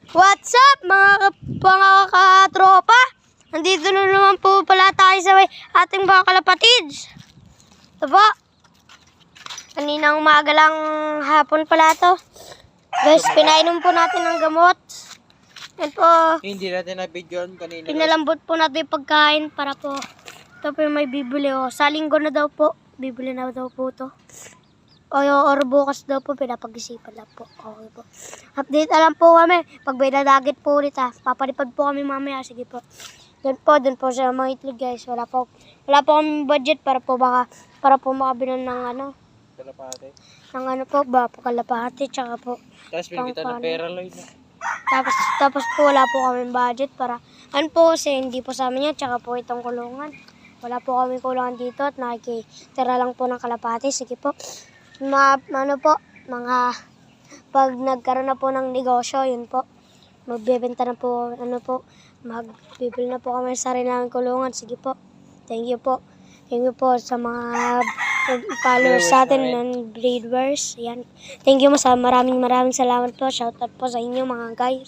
What's up mga katropa? Nandito na naman po pala tayo sa ating mga kalapatids. Ito po. Kaninang umaga lang hapon pala to. Guys, pinainom po natin ng gamot. Yan po. Hindi natin na-videoan kanina. Pinalambot po natin yung pagkain para po. Ito po yung may bibili. Sa linggo na daw po. Bibili na daw po to. Or bukas daw po, pinapag-isipan lang po. Okay po. Update na lang po kami. Pag may dadagit po ulit papalipad po kami mamaya. Sige po. Doon po sa mga itlog guys. Wala po kami budget para po makabili ng Kalapate. ng po, kalapate, tsaka po. Tapos may kita ng pera, Lloyd. Tapos po wala po kami budget para, po kasi hindi po sa amin yan, tsaka po itong kulungan. Wala po kami kulungan dito at nakikitira lang po ng kalapate. Sige po. Pag nagkaroon na po ng negosyo, yun po. Magbebenta na po, magbibili na po kami sa sarili namin kulungan. Sige po. Thank you po. Thank you po sa mga followers sa atin ng breeders. Yan. Thank you maraming salamat po. Shoutout po sa inyo mga guys.